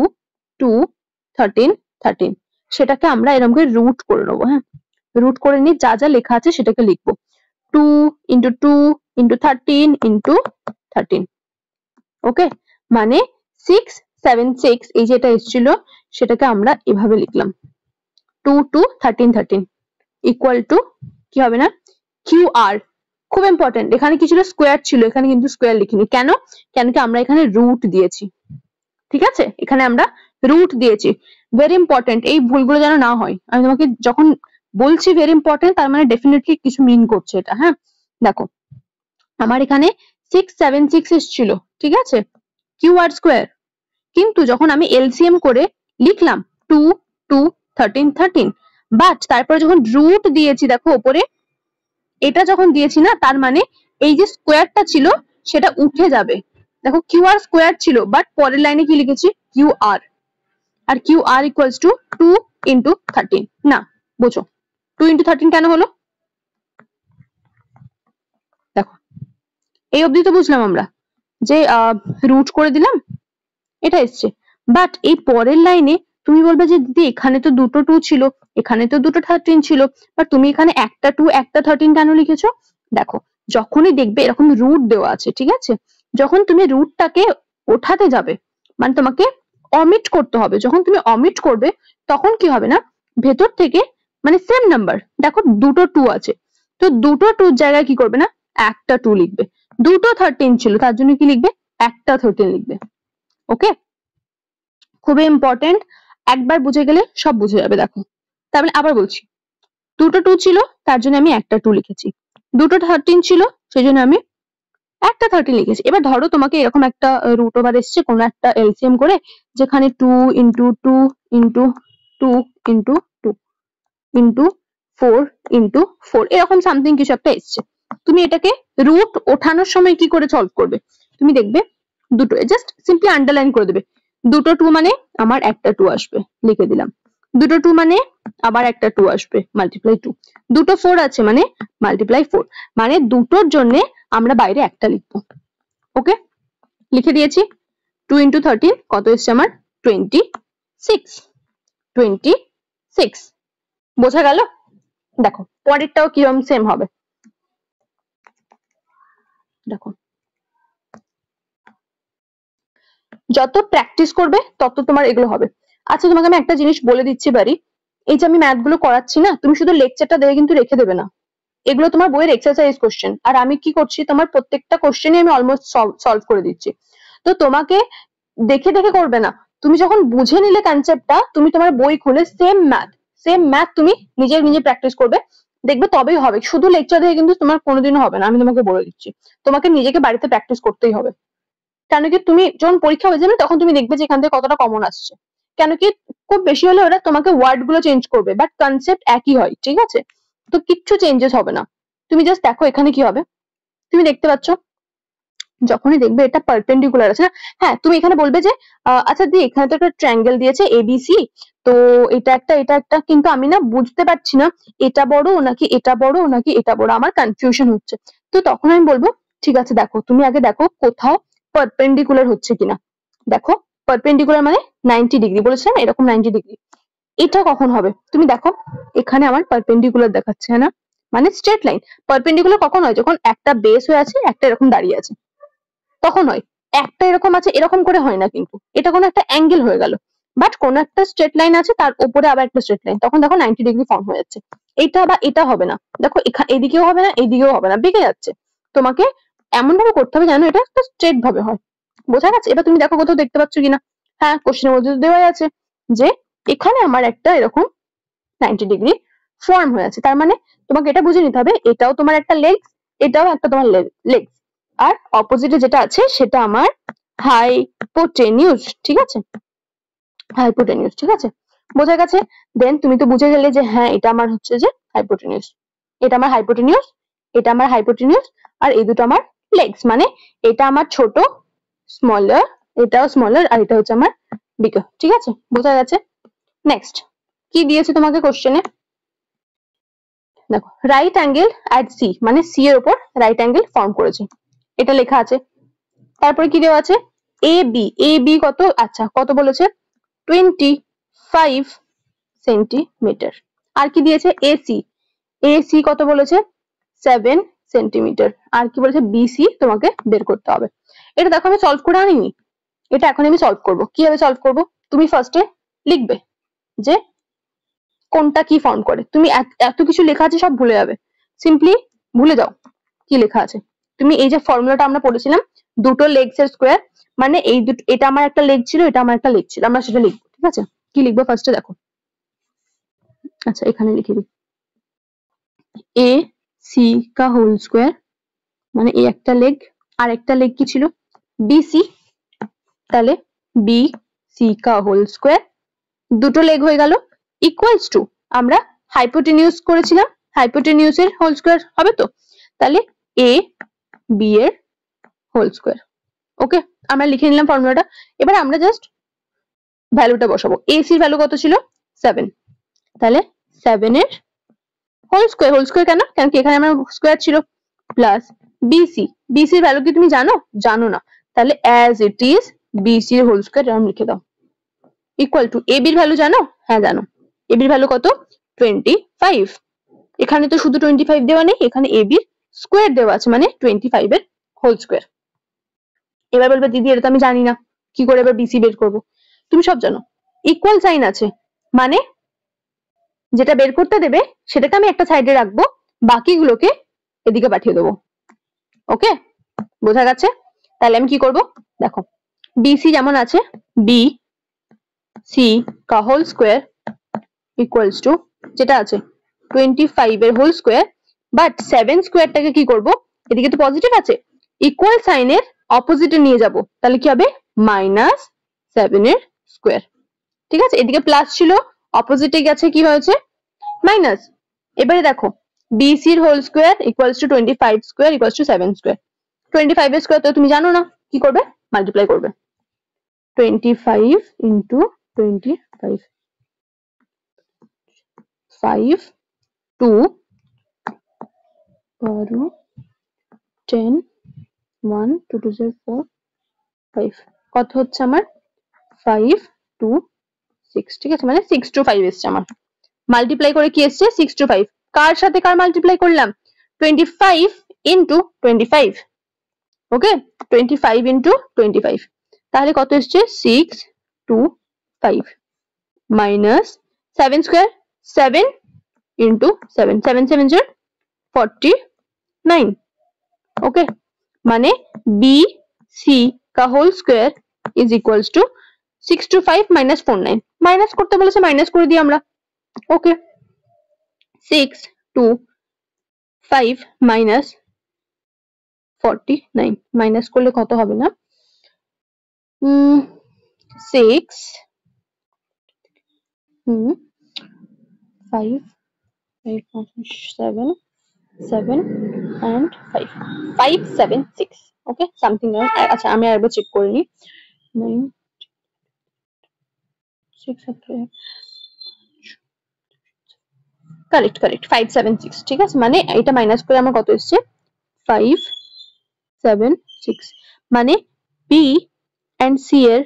2 13 13, সেটাকে আমরা এরকম করে রুট করে নেবো। হ্যাঁ, রুট করে নিয়ে যা যা লেখা আছে সেটাকে লিখবো, 2 into 2 into 13 into 13। ওকে, মানে 6 7 6 এই যেটা এসেছিল সেটাকে আমরা এভাবে লিখলাম, 2 2 13 13 ইকুয়াল টু কি হবে না QR। খুব ইম্পর্টেন্ট, এখানে কি ছিল স্কোয়ার ছিল, এখানে কিন্তু স্কোয়ার লিখিনি। কেন? কেন কি আমরা এখানে রুট দিয়েছি। ঠিক আছে, এখানে আমরা রুট দিয়েছি। ভেরি ইম্পর্টেন্ট, এই ভুলগুলো যেন না হয়। আমি তোমাকে যখন বলছি ভেরি ইম্পর্টেন্ট, তার মানে ডেফিনেটলি কিছু মিন করছে এটা। হ্যাঁ, দেখো আমার এখানে 6 7 6 এসেছিল, ঠিক আছে, QR স্কোয়ার। কিন্তু যখন আমি এলসিএম করে লিখলাম 2 2 13 13, বাট তারপরে যখন রুট দিয়েছি দেখো ওপরে, এটা যখন দিয়েছি না, তার মানে এই যে স্কোয়ারটা ছিল সেটা উঠে যাবে। দেখো QR স্কোয়ার ছিল, বাট পরের লাইনে কি লিখেছি QR, আর QR ইকুয়ালস টু 2 ইন্টু 13। না বোঝো 2 ইন্টু 13 কেন হলো, দেখো এই অবধি তো বুঝলাম আমরা যে রুট করে দিলাম, এটা এসছে। বাট এই পরের লাইনে তুমি বলবে যে দিদি এখানে তো দুটো 2 ছিল, এখানে তো দুটো 13 ছিল, বাট তুমি এখানে একটা 2 একটা 13 কেন লিখেছো? দেখো যখনই দেখবে এরকম রুট দেওয়া আছে, ঠিক আছে, যখন তুমি রুটটাকে ওঠাতে যাবে, মানে তোমাকে অমিট করতে হবে। যখন তুমি অমিট করবে তখন কি হবে না, ভেতর থেকে মানে সেম নাম্বার, দেখো দুটো 2 আছে, তো দুটো 2 জায়গায় কি করবে না একটা 2 লিখবে। দুটো 13 ছিল, তার জন্য কি লিখবে একটা 13 লিখবে। ওকে, খুবই ইম্পর্টেন্ট, একবার বুঝে গেলে সব বুঝে যাবে। দেখো তাহলে আবার বলছি, দুটো 2 ছিল তার জন্য আমি একটা 2 লিখেছি, দুটো 13 ছিল সেই জন্য আমি একটা 13 লিখেছি। এবার ধরো তোমাকে এরকম একটা রুট ওভার এসছে কোন একটা এলসিএম করে, যেখানে 2 into 2 into 2 into 2 into 4 into 4 এরকম সামথিং কিছু একটা এসছে। তুমি এটাকে রুট ওঠানোর সময় কি করে সলভ করবে, তুমি দেখবে দুটো জাস্ট সিম্পলি আন্ডারলাইন করে দেবে, দুটো 2 মানে আমার একটা 2 আসবে, লিখে দিলাম। দুটো 2 মানে আবার একটা 2 আসবে, মাল্টিপ্লাই 2। দুটো 4 আছে মানে মাল্টিপ্লাই 4, মানে দুটোর জন্য আমরা বাইরে একটা লিখবো। ওকে, লিখে দিয়েছি। 2 ইন্টু 13 কত এসছে আমার 26 26। বোঝা গেল? দেখো পরেরটাও কিরকম সেম হবে, দেখো যত প্র্যাকটিস করবে তত তোমার এগুলো হবে। আচ্ছা তোমাকে আমি একটা জিনিস বলে দিচ্ছি বাড়ি, এই যে আমি ম্যাথ গুলো করাচ্ছি না, তুমি শুধু লেকচারটা দেখে কিন্তু রেখে দেবে না। এগুলো তোমার বইয়ের এক্সারসাইজ কোশ্চেন, আর আমি কি করছি তোমার প্রত্যেকটা কোশ্চেনই আমি অলমোস্ট সলভ করে দিচ্ছি। তো তোমাকে দেখে দেখে করবে না, তুমি যখন বুঝে নিলে কনসেপ্টটা, তুমি তোমার বই খুলে সেম ম্যাথ তুমি নিজে প্র্যাকটিস করবে, দেখবে তবেই হবে। শুধু লেকচার দিয়ে কিন্তু তোমার কোনোদিনও হবে না, আমি তোমাকে বলে দিচ্ছি। তোমাকে নিজেকে বাড়িতে প্র্যাকটিস করতেই হবে। কেন কি তুমি যখন পরীক্ষা হয়ে যাবে তখন তুমি দেখবে যে এখান থেকে কতটা কমন আসছে। কেন কি খুব বেশি হলে ওরা তোমাকে ওয়ার্ড গুলো চেঞ্জ করবে, বাট কনসেপ্ট একই হয়, ঠিক আছে? তো কিচ্ছু চেঞ্জেস হবে না। তুমি জাস্ট দেখো এখানে কি হবে। তুমি দেখতে পাচ্ছ যখনই দেখবে এটা পারপেন্ডিকুলার আছে না, হ্যাঁ তুমি এখানে বলবে যে আচ্ছা দি এখানে তো একটা ট্রায়াঙ্গেল দিয়েছে এবিসি, তো এটা একটা, কিন্তু আমি না বুঝতে পারছি না এটা বড় নাকি এটা বড় নাকি এটা বড়, আমার কনফিউশন হচ্ছে। তো তখন আমি বলবো ঠিক আছে দেখো, তুমি আগে দেখো কোথাও পারপেন্ডিকুলার হচ্ছে কিনা। দেখো পারপেন্ডিকুলার মানে 90 ডিগ্রি বলেছিলাম, এরকম 90 ডিগ্রি। এটা কখন হবে তুমি দেখো, এখানে আমার পারপেন্ডিকুলার দেখাচ্ছে না, মানে স্ট্রেট লাইন। পারপেন্ডিকুলার কখন হয়? যখন একটা বেস হয়ে আছে, একটা এরকম দাঁড়িয়ে আছে, তখন হয়। একটা এরকম আছে এরকম করে হয় না, কিন্তু এটা কোনো একটা অ্যাঙ্গেল হয়ে গেল। বাট কোন একটা স্ট্রেট লাইন আছে, তার উপরে আবার একটা স্ট্রেট লাইন, তখন দেখো 90 ডিগ্রি ফর্ম হয়ে যাচ্ছে। এটা বা এটা হবে না, দেখো এদিকেও হবে না এদিকেও হবে না, বেঁকে যাচ্ছে। তোমাকে এমন ভাবে করতে হবে যেন এটা একটা স্ট্রেট ভাবে হয়। বোঝা গেছে? এবার তুমি দেখো কোথাও দেখতে পাচ্ছ কিনা। হ্যাঁ, কোশ্চেনের মধ্যে দেওয়া আছে যে এখানে আমার একটা এরকম 90 ডিগ্রি ফর্ম হয়ে আছে, তার মানে তোমাকে এটা বুঝে নিতে হবে এটাও তোমার একটা লেগস, এটাও একটা তোমার লেগস, আর অপোজিটে যেটা আছে সেটা আমার হাইপোটেনিউস, ঠিক আছে? হাইপোটেনিউস, ঠিক আছে? বোঝা গেছে? দেন তুমি তো বুঝে গেলে যে হ্যাঁ এটা আমার হচ্ছে যে হাইপোটেনিউস, এটা আমার হাইপোটেনিউস, এটা আমার হাইপোটেনিউস, আর এই দুটো আমার লেগস, মানে এটা আমার ছোট স্মলার, এটাও স্মলার, আর এটা হচ্ছে আমার বিগার, ঠিক আছে? বোঝা গেছে? নেক্সট কি দিয়েছে তোমাকে কোশ্চেনে, দেখো রাইট অ্যাঙ্গেল অ্যাট সি, মানে সি এর উপর রাইট অ্যাঙ্গেল ফর্ম করেছে, এটা লেখা আছে। তারপরে কি দেওয়া আছে? এ বি কত, আচ্ছা কত বলেছে? 25 সেন্টিমিটার। আর কি দিয়েছে? এসি কত বলেছে? 7 সেন্টিমিটার। আর কি বলেছে? বিসি তোমাকে বের করতে হবে। এটা দেখো আমি সলভ করে আনিনি, এটা এখন আমি সলভ করব। কিভাবে সলভ করব? তুমি ফার্স্টে লিখবে যে কোনটা কি ফর্ম করে। তুমি এত কিছু লেখা আছে সব ভুলে যাবে, সিম্পলি ভুলে যাও কি লেখা আছে। তুমি এই যে ফর্মুলাটা আমরা পড়েছিলাম, দুটো লেগস এর স্কোয়ার, মানে এই দুটো, এটা আমার একটা লেগ ছিল, এটা আমার একটা লেগ ছিল, আমরা সেটা লিখবো, ঠিক আছে? কি লিখবো ফার্স্টে দেখো, আচ্ছা এখানে লিখে দিই এ সি কা হোল স্কোয়ার, মানে এই একটা লেগ, আর একটা লেগ কি ছিল? বিসি, তাহলে বি সি কা হোল স্কোয়ার, দুটো লেগ হয়ে গেল, ইকুয়ালস টু আমরা হাইপোটেনিউস করেছিলাম, হাইপোটেনিউস এর হোল স্কোয়ার হবে তো, তাহলে এ বি এর হোল স্কোয়ার। ওকে, আমরা লিখে নিলাম ফর্মুলাটা। এবার আমরা জাস্ট ভ্যালুটা বসাবো। এসি এর ভ্যালু কত ছিল? 7, তাহলে 7 এর হোল স্কোয়ার, হোল স্কোয়ার কেন? কারণ কি এখানে আমার স্কোয়ার ছিল, প্লাস বিসি, বিসি এর ভ্যালু কি তুমি জানো? জানো না, তাহলে অ্যাজ ইট ইজ বিসি এর হোল স্কোয়ার এরকম লিখে দাও, ইকুয়াল টু এবি এর ভ্যালু জানো? হ্যাঁ জানো, এবি এর ভ্যালু কত? 25। এখানে তো শুধু 25 দেওয়া নেই, এখানে এবি এর স্কোয়ার দেওয়া আছে, মানে 25 এর হোল স্কোয়ার। এবার বলবে দিদি এটা তো আমি জানি না, কি করে এবার বিসি বের করব? তুমি সব জানো, ইকুয়াল সাইন আছে, মানে যেটা বের করতে দেবে সেটাকে আমি একটা সাইডে রাখবো, বাকিগুলোকে এদিকে পাঠিয়ে দেবো। ওকে, বোঝা গেছে? তাহলে আমি কি করব দেখো, বিসি যেমন আছে বি সি কা হোল স্কোয়ার ইকুয়ালস টু যেটা আছে 25 এর হোল স্কোয়ার, বাট 7 স্কোয়ারটাকে কি করব, এদিকে তো পজিটিভ আছে, ইকুয়াল সাইনের অপোজিটে নিয়ে যাব, তাহলে কি হবে? -7 এর স্কোয়ার, ঠিক আছে? এদিকে প্লাস ছিল, অপোজিটে গেছে কি হয়েছে? মাইনাস। এবারে দেখো বিসি এর whole square equals to 25 square equals to 7 square. 25 এর স্কোয়ার তো তুমি জানো না, কি করবে? মাল্টিপ্লাই করবে, 25 ইন্টু 25, 5 2 12 10 1 2 2 0 4 5, কত হচ্ছে আমার? 5 2 6, ঠিক আছে? মানে 6 to 5 এসছে আমার। মাল্টিপ্লাই করে কি এসছে? 6 to 5। কার সাথে কার মাল্টিপ্লাই করলাম? 25 ইন্টু 25। ওকে, 25 ইন্টু 25, তাহলে কত এসছে? 6 2 5 মাইনাস 7 স্কোয়ার, 7 ইন্টু 7, 7 7 0 49 ओके माने बी सी का whole square is equals to 625 minus 49 minus করতে বলেছে মাইনাস করে দিই আমরা ওকে 625 মাইনাস 49 মাইনাস করলে কত হবে না 6 5 8 7 7 and 5 576 okay something else আচ্ছা আমি আরেকবার চেক করে নি 9 6 करेक्ट करेक्ट 576 ঠিক আছে মানে এটা মাইনাস করে আমার কত এসেছে 576 মানে b and c এর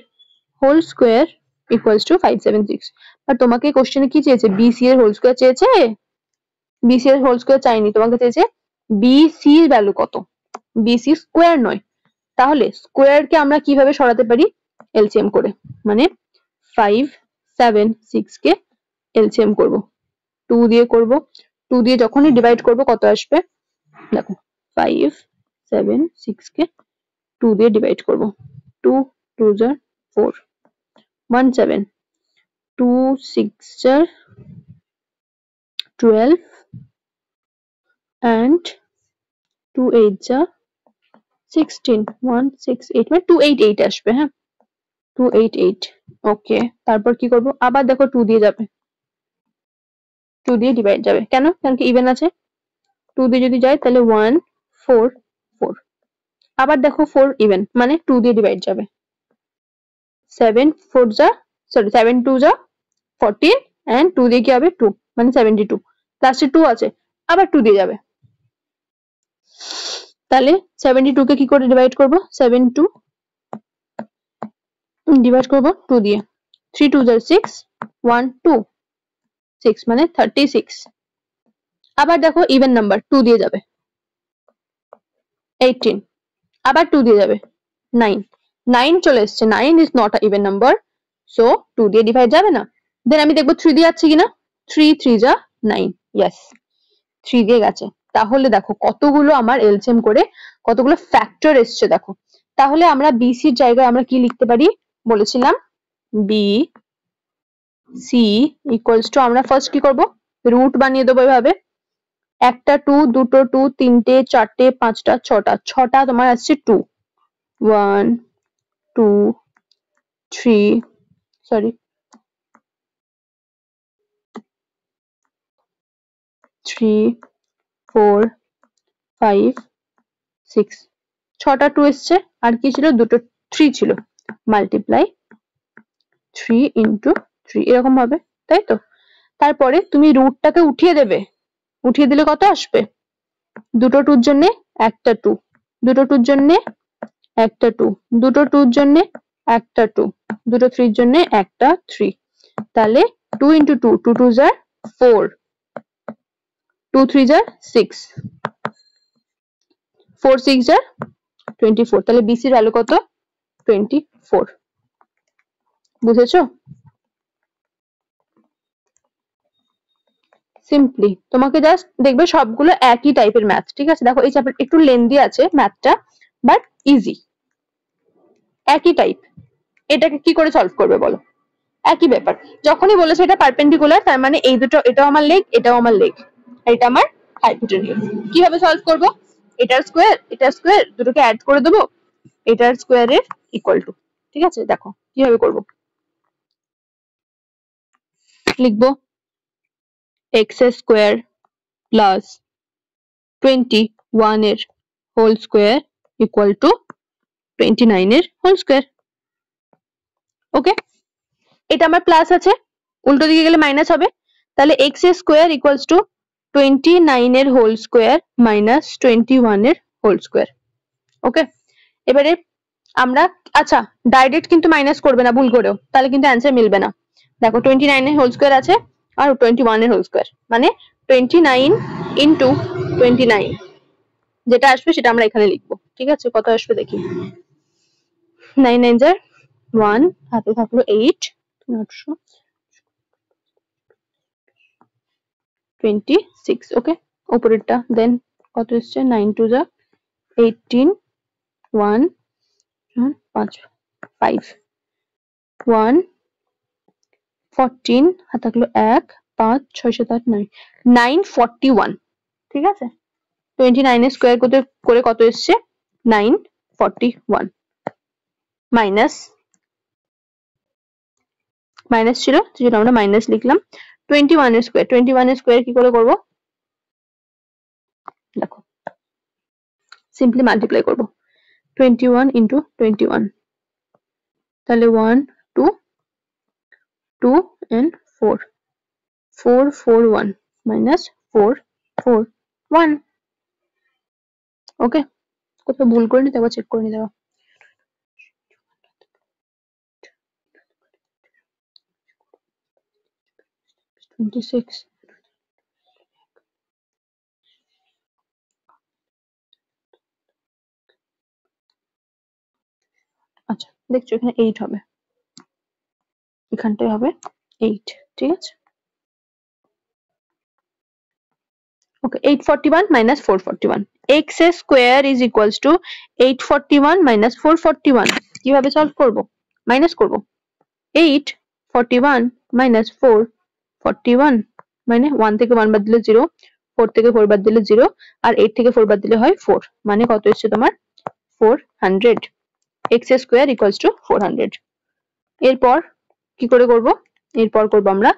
হোল স্কয়ার ইকুয়ালস টু 576 আর তোমাকে কোশ্চেনে কি চেয়েছে b c এর হোল স্কয়ার চেয়েছে b c এর হোল স্কয়ার চাইনি তোমাকে চেয়েছে b c এর ভ্যালু কত b c স্কয়ার নয় তাহলে স্কয়ার কে আমরা কিভাবে সরাতে পারি এলসিএম করে মানে 576 কে এলসিএম করব 2 দিয়ে করব 2 দিয়ে যখনই ডিভাইড করব কত আসবে দেখো 576 কে 2 দিয়ে ডিভাইড করব 2 2 যা 4 17 2 6 যা 12 and 2 8 যা 16 168 মানে 288 আসবে হ্যাঁ 288 ওকে তারপর কি করব আবার দেখো 2 দিয়ে যাবে 2 দিয়ে ডিভাইড যাবে কেন কারণ কি ইভেন আছে 2 দিয়ে যদি যায় তাহলে 1 4 4 আবার দেখো 4 ইভেন মানে 2 দিয়ে ডিভাইড যাবে 7 4 যা সরি 7 2 যা 14 and 2 দিয়ে কি হবে 2 মানে 72 লাস্টে 2 আছে আবার 2 দিয়ে যাবে তাহলে 72 কে কি করে ডিভাইড করব 72 ডিভাইড করব 2 দিয়ে 3 2 যা 6 1 2 6 মানে 36 আবার দেখো ইভেন নাম্বার 2 দিয়ে যাবে 18 আবার 2 দিয়ে যাবে 9 9 চলে এসেছে 9 is not a even number so 2 দিয়ে ডিভাইড যাবে না দেন আমি দেখব 3 দিয়ে যাচ্ছে কিনা 3 3 যা 9 यस 3 দিয়ে গেছে তাহলে দেখো কতগুলো আমার এলসিএম করে কতগুলো ফ্যাক্টর এসেছে দেখো তাহলে আমরা BC এর জায়গায় আমরা কি লিখতে পারি বলেছিলাম B C ইকুয়ালস টু আমরা ফার্স্ট কি করব রুট বানিয়ে দেব এভাবে একটা 2 দুটো 2 তিনটে চারটে পাঁচটা ছটা তোমার আসছে 2 1 2 3 সরি 3 4 5 6 ছটা 2 এসছে আর কি ছিল দুটো 3 ছিল মাল্টিপ্লাই 3 ইনটু 3 এরকম হবে তাই তো তারপরে তুমি রুটটাকে উঠিয়ে দেবে উঠিয়ে দিলে কত আসবে দুটো 2 এর জন্য একটা 2 দুটো 2 এর জন্য একটা 2 দুটো 2 এর জন্য একটা 2 দুটো 3 এর জন্য একটা 3 তাহলে 2 ইনটু 2 2 2 যা 4 2 3 যা 6 4 6 যা 24 তাহলে BC এর ভ্যালু কত 24 বুঝেছো সিম্পলি তোমাকে জাস্ট দেখবে সবগুলো একই টাইপের ম্যাথ ঠিক আছে দেখো এই চ্যাপ্টার একটু লেন্দি আছে ম্যাথটা বাট ইজি একই টাইপ এটাকে কি করে সলভ করবে বলো একই ব্যাপার যখনই বলেছে এটা পারপেন্ডিকুলার তার মানে এই দুটো এটাও আমার লেগ এটাও আমার লেগ এটা আমার হাইপোটেনিউস কিভাবে সলভ করব এটার স্কয়ার দুটোকে অ্যাড করে দেব এটার স্কয়ারের ইকুয়াল টু ঠিক আছে দেখো কিভাবে করব লিখবো x স্কয়ার প্লাস 21 এর হোল স্কয়ার ইকুয়াল টু 29 এর হোল স্কয়ার ওকে এটা আমার প্লাস আছে উল্টো দিকে গেলে মাইনাস হবে তাহলে x স্কয়ার ইকুয়ালস টু 29 এর হোল স্কয়ার মাইনাস 21 এর হোল স্কয়ার ওকে এবারে আমরা আচ্ছা ডাইরেক্ট কিন্তু মাইনাস করবে না ভুল করেও তাহলে কিন্তু অ্যানসার মিলবে না দেখো 29 এর হোল স্কয়ার আছে আর 21 এর হোল স্কয়ার মানে 29 ইনটু 29 যেটা আসবে সেটা আমরা এখানে লিখবো ঠিক আছে কত আসবে দেখি 9 9 যা 1 হাতে থাকলো 8 26 ওকে উপরেরটা দেন কত এসছে 9 2 যা 18 1 5 5 1 14 হাত থাকলো 1 5 6 7 8 9 941 ঠিক আছে 29 এর স্কয়ার করে কত এসছে 941 মাইনাস ছিল যেটা আমরা মাইনাস লিখলাম 21 এর স্কয়ার 21 এর স্কয়ার কি করে করব দেখো সিম্পলি মাল্টিপ্লাই করব 21 into 21 তাহলে 1 2 2 and 4 4 4 1 minus 4 4 1 ওকে কোথাও ভুল করে নিতে আবার চেক করে নিতে হবে 26 আচ্ছা দেখছো এখানে 8 হবে এখানটায় হবে 8 ঠিক আছে okay 841 minus 441 x square is equals to 841 minus 441 কিভাবে সলভ করব মাইনাস করব 841 minus 441 মানে 1 থেকে 1 বাদ দিলে 0 4 থেকে 4 বাদ দিলে 0 আর 8 থেকে 4 বাদ দিলে হয় 4 মানে কত এসেছে তোমার 400 x square equals to 400 এরপর কি করে করব এরপর করব আমরা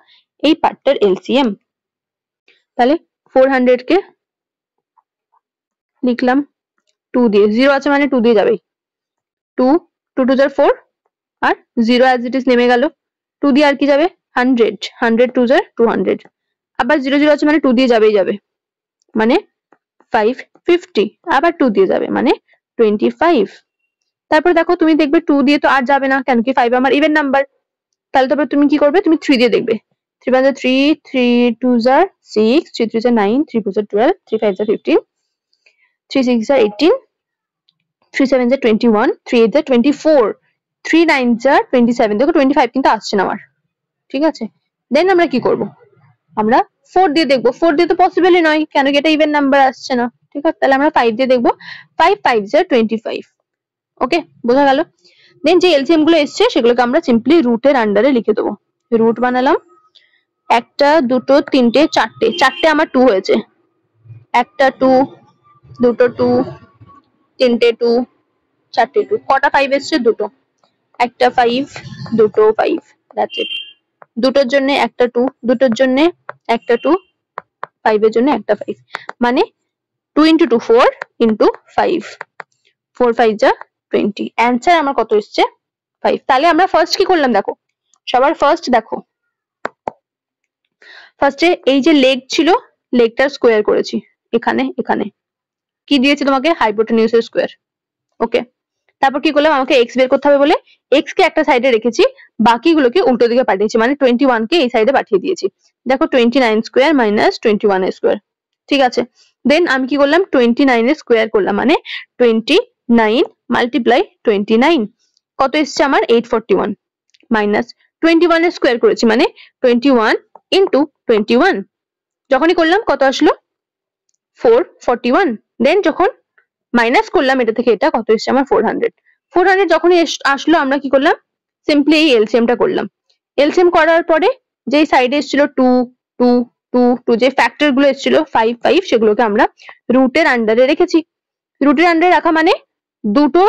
এই পার্টটার এলসিএম তাহলে 400 কে লিখলাম 2 দিয়ে 0 আছে মানে 2 দিয়ে যাবে 2 2 2 যার 4 আর 0 as it is নেমে গেল 2 দিয়ে আর কি যাবে 100 100 2 যার 200 আবার 0 0 আছে মানে 2 দিয়ে যাবেই যাবে মানে 550 আবার 2 দিয়ে যাবে মানে 25 তারপর দেখো তুমি দেখবে 2 দিয়ে তো আর যাবে না কেন কি 5 আমার ইভেন নাম্বার তাহলে তারপর তুমি কি করবে তুমি 3 দিয়ে দেখবে 3 1 3 3 2 যার 6 3 3 যার 9 3 4 যার 12 3 5 যার 15 3 6 যার 18 3 7 যার 21 3 8 যার 24 3 9 যার 27 দেখো 25 কিন্তু আসছে না আমার ঠিক আছে দেন আমরা কি করব আমরা 4 দিয়ে দেখব 4 দিয়ে তো পসিবলই নয় কেন কি এটা ইভেন নাম্বার আসছে না ঠিক আছে তাহলে আমরা 5 দিয়ে দেখব 5 5 যার 25 ওকে বোঝা গেল দেন যে এলসিএম গুলো এসছে সেগুলোকে আমরা সিম্পলি রুটের আন্ডারে লিখে দেব রুট বানালাম একটা দুটো তিনটে চারটে চারটে আমার 2 হয়েছে একটা 2 দুটো 2 তিনটে 2 চারটে 2 কটা 5 এসছে দুটো একটা 5 দুটো 5 দ্যাটস ইট দুটোর জন্য একটা 2 দুটোর জন্য একটা 2 5 এর জন্য একটা 5 মানে 2 into 2 4 into 5 4 5 যা 20 অ্যানসার আমার কত এসছে 5 তাহলে আমরা ফার্স্ট কি করলাম দেখো সবার ফার্স্ট দেখো ফার্স্টে এই যে লেগ ছিল লেগটার স্কয়ার করেছি এখানে এখানে কি দিয়েছে তোমাকে হাইপোটেনিউসের স্কয়ার ওকে তারপর কি করলাম আমাকে x বের করতে হবে বলে x কে একটা সাইডে রেখেছি বাকিগুলোকে উল্টো দিকে পাঠিয়েছি মানে 21 কে এই সাইডে পাঠিয়ে দিয়েছি দেখো 29 স্কয়ার মাইনাস 21 এর স্কয়ার ঠিক আছে দেন আমি কি করলাম 29 এর স্কয়ার করলাম মানে 29 মাল্টিপ্লাই 29 কত এসছে আমার 841 মাইনাস 21 এর স্কয়ার করেছি মানে 21 ইনটু 21 যখনই করলাম কত আসলো 441 দেন যখন মাইনাস করলাম এটা থেকে এটা কত এসছে আমার 400 400 যখনই আসলো আমরা কি করলাম সিম্পলি এই এলসিএমটা করলাম এলসিএম করার পরে যেই সাইডে এসেছিল 2 2 2 2 যে ফ্যাক্টর গুলো এসেছিল 5 5 সেগুলোকে আমরা রুটের আন্ডারে রেখেছি রুটের আন্ডারে রাখা মানে দুটো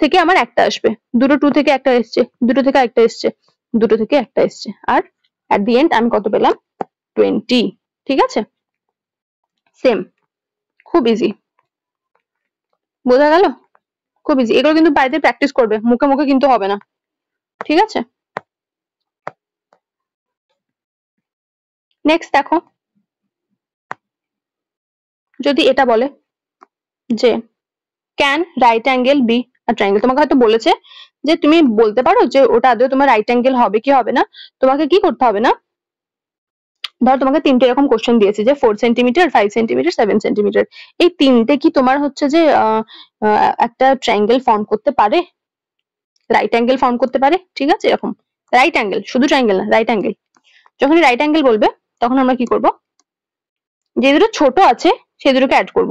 থেকে আমার একটা আসবে দুটো 2 থেকে একটা এসছে দুটো থেকে একটা এসছে দুটো থেকে একটা এসছে আর এট দি এন্ড আমি কত পেলাম 20 ঠিক আছে সেম খুব ইজি বোঝা গেল খুব ইজি এগুলো কিন্তু বাড়িতে প্র্যাকটিস করবে মুখে মুখে কিন্তু হবে না ঠিক আছে নেক্সট দেখো যদি এটা বলে যে can write angle be a triangle তোমাকে হয়তো বলেছে যে তুমি বলতে পারো যে ওটা আদৌ তোমার রাইট অ্যাঙ্গেল হবে কি হবে না তোমাকে কি করতে হবে না ধর তোমাকে তিনটে এরকম কোশ্চেন দিয়েছে যে 4 সেন্টিমিটার 5 সেন্টিমিটার 7 সেন্টিমিটার এই তিনটে কি তোমার হচ্ছে যে একটা ট্রায়াঙ্গেল ফর্ম করতে পারে রাইট অ্যাঙ্গেল ফর্ম করতে পারে ঠিক আছে এরকম রাইট অ্যাঙ্গেল শুধু ট্রায়াঙ্গেল না রাইট অ্যাঙ্গেল যখনই রাইট অ্যাঙ্গেল বলবে তখন আমরা কি করব যে দুটো ছোট আছে সেই দুটোকে অ্যাড করব।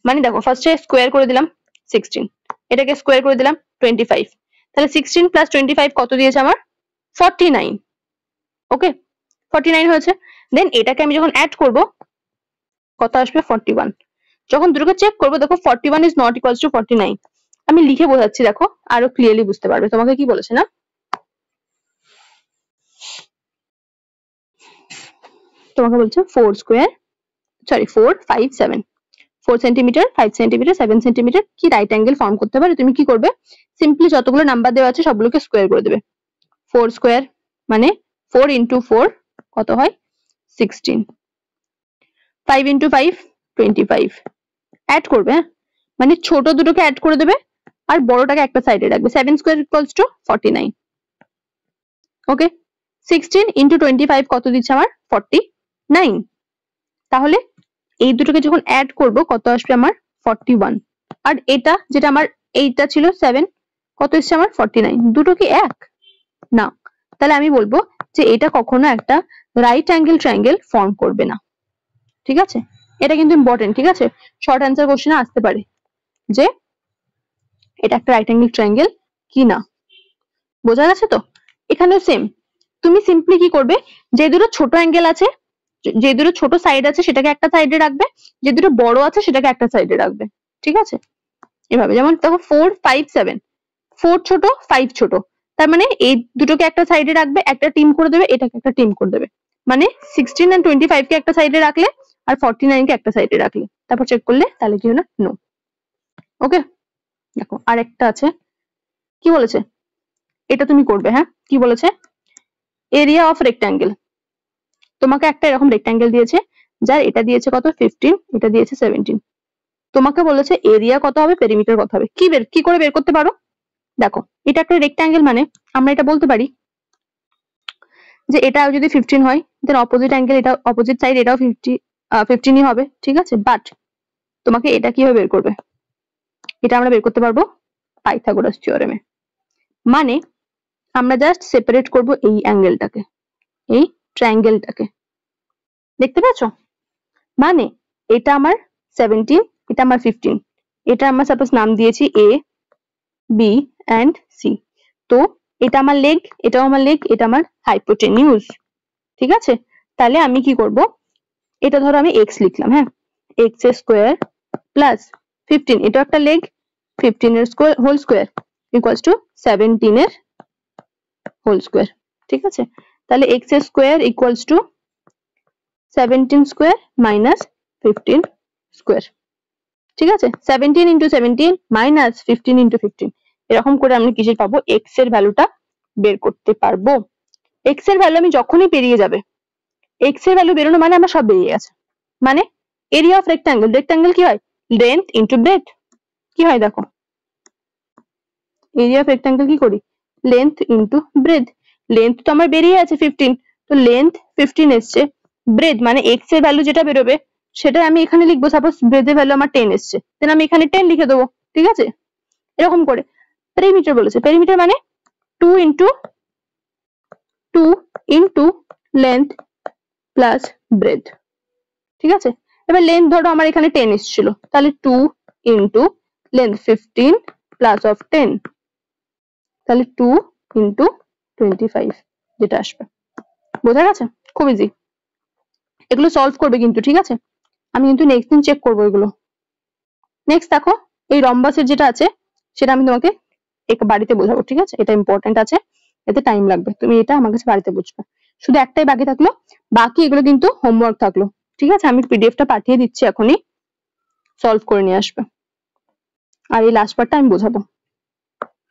মানে দেখো ফার্স্টে স্কোয়ার করে দিলাম 16, এটাকে স্কোয়ার করে দিলাম 25, তাহলে 16 প্লাস 25 কত দিয়েছে আমার 49। ওকে 49 হয়েছে। দেন এটাকে আমি যখন অ্যাড করব কত আসবে 41। যখন দুটোকে চেক করবো দেখো 41 ইজ নট ইকুয়ালস টু 49। আমি লিখে বোঝাচ্ছি দেখো আরো ক্লিয়ারলি বুঝতে পারবে। তোমাকে কি বলেছে না, তোমাকে বলছে 4 square sorry 4 5 7 4 centimetre 5 centimetre 7 centimetre কি রাইট অ্যাঙ্গেল ফর্ম করতে পারে। তুমি কি করবে, সিম্পলি যতগুলো নাম্বার দেওয়া আছে সবগুলোকে স্কোয়ার করে দেবে। 4 স্কোয়ার মানে 4 ইন্টু 4 কত হয় 16, 5 ইন্টু 5 25 অ্যাড করবে, মানে ছোট দুটোকে অ্যাড করে দেবে আর বড়টাকে একটা সাইডে রাখবে। 7 স্কোয়ার ইকুয়ালস টু 49। ওকে 16 ইন্টু 25 কত দিচ্ছে আমার 49। তাহলে এই দুটোকে যখন অ্যাড করব কত আসবে আমার 41। আর এটা যেটা আমার এইটা ছিল 7 কত এসছে আমার 49। দুটো কি এক না, তাহলে আমি বলবো যে এটা কখনো একটা রাইট অ্যাঙ্গেল ট্রায়াঙ্গেল ফর্ম করবে না। ঠিক আছে, এটা কিন্তু ইম্পর্টেন্ট। ঠিক আছে, শর্ট অ্যান্সার কোশ্চেনে আসতে পারে যে এটা একটা রাইট অ্যাঙ্গেল ট্রায়াঙ্গেল কি না। বোঝা গেছে তো। এখানেও সেম, তুমি সিম্পলি কি করবে, যে দুটো ছোট অ্যাঙ্গেল আছে যে দুটো ছোট সাইড আছে সেটাকে একটা সাইডে রাখবে, যে দুটো বড় আছে সেটাকে একটা সাইডে রাখবে। ঠিক আছে, এভাবে যেমন দেখো 4 5 7, 4 ছোট 5 ছোট, তার মানে এই দুটোকে একটা সাইডে রাখবে, একটা টিম করে দেবে, এটাকে একটা টিম করে দেবে। মানে 16 and 25 কে একটা সাইডে রাখলে আর 49 কে একটা সাইডে রাখলে, তারপর চেক করলে তাহলে কি হলো নো। ওকে দেখো আরেকটা আছে, কি বলেছে এটা তুমি করবে। হ্যাঁ কি বলেছে, এরিয়া অফ রেক্ট্যাঙ্গেল। তোমাকে একটা এরকম রেক্ট্যাঙ্গেল দিয়েছে যার এটা দিয়েছে কত 15, এটা দিয়েছে 17। তোমাকে বলেছে এরিয়া কত হবে পেরিমিটার কত হবে। কি করে বের করতে পারো, দেখো এটা একটা রেক্ট্যাঙ্গেল মানে আমরা এটা বলতে পারি যে এটা যদি 15 হয় দেন অপোজিট অ্যাঙ্গেল এটা অপোজিট সাইড এটাও 15ই হবে। ঠিক আছে, বাট তোমাকে এটা কিভাবে বের করবে, এটা আমরা বের করতে পারবো পাইথাগোরাস থিওরেমে। মানে আমরা জাস্ট সেপারেট করব এই অ্যাঙ্গেলটাকে, এই ট্রায়াঙ্গেলটাকে, দেখতে পাচ্ছ। মানে এটা আমার 17, এটা আমার 15, এটা আমরা সাপোজ নাম দিয়েছি এ বি এন্ড সি। তো এটা আমার লেগ, এটাও আমার লেগ, এটা আমার হাইপোটেনিউজ। ঠিক আছে, তাহলে আমি কি করব, এটা ধরো আমি এক্স লিখলাম। হ্যাঁ এক্স স্কোয়ার প্লাস 15, এটা একটা লেগ, 15 এর square whole square equals to 17 এর হোল স্কোয়ার। ঠিক আছে, তাহলে X square equals to 17 square minus 15 square. ঠিক আছে, 17 ইন্টু 17 মাইনাস 15 ইন্টু 15, এরকম করে আমি কিসের পাবো এক্স এর ভ্যালুটা বের করতে পারবো। এক্স এর ভ্যালু আমি যখনই পেরিয়ে যাবে, এক্স এর ভ্যালু বেরোনো মানে আমার সব বেরিয়ে গেছে। মানে এরিয়া অফ রেক্ট্যাঙ্গেল, রেক্ট্যাঙ্গেল কি হয় লেন্থ ইন্টু ব্রেথ। কি হয় দেখো, এরিয়া অফ রেক্ট্যাঙ্গেল কি করি লেন্থ ইন্টু ব্রেথ। লেন্থ তো আমার বেরিয়ে আছে 15, তো লেন্থ 15 এসছে, ব্রেথ মানে এক্স এর ভ্যালু যেটা বেরোবে সেটা আমি এখানে লিখবো। সাপোজ ব্রেথের ভ্যালু আমার 10 এসছে, দেন আমি এখানে 10 লিখে দেবো। ঠিক আছে, এরকম করে। পেরিমিটার বলেছে, পেরিমিটার মানে 2 ইন্টু লেন্থ প্লাস ব্রেথ। ঠিক আছে, এবার লেন্থ ধরো আমার এখানে 10 এসেছিল, তাহলে 2 ইন্টু লেন্থ 15 প্লাস অফ 10, তাহলে 2 ইন্টু 25 যেটা আসবে। বোঝা গেছে, খুব ইজি। এগুলো সলভ করবে কিন্তু। ঠিক আছে, আমি কিন্তু নেক্সট দিন চেক করবো এগুলো। নেক্সট দেখো এই রম্বাসের যেটা আছে সেটা আমি তোমাকে বাড়িতে বোঝাবো। ঠিক আছে, এটা ইম্পর্টেন্ট আছে, এতে টাইম লাগবে, তুমি এটা আমার কাছে বাড়িতে বুঝবে। শুধু একটাই বাকি থাকলো, বাকি এগুলো কিন্তু হোমওয়ার্ক থাকলো। ঠিক আছে, আমি পিডিএফটা পাঠিয়ে দিচ্ছি এখনই, সলভ করে নিয়ে আসবে। আর এই লাস্ট পার্টটা আমি বোঝাবো।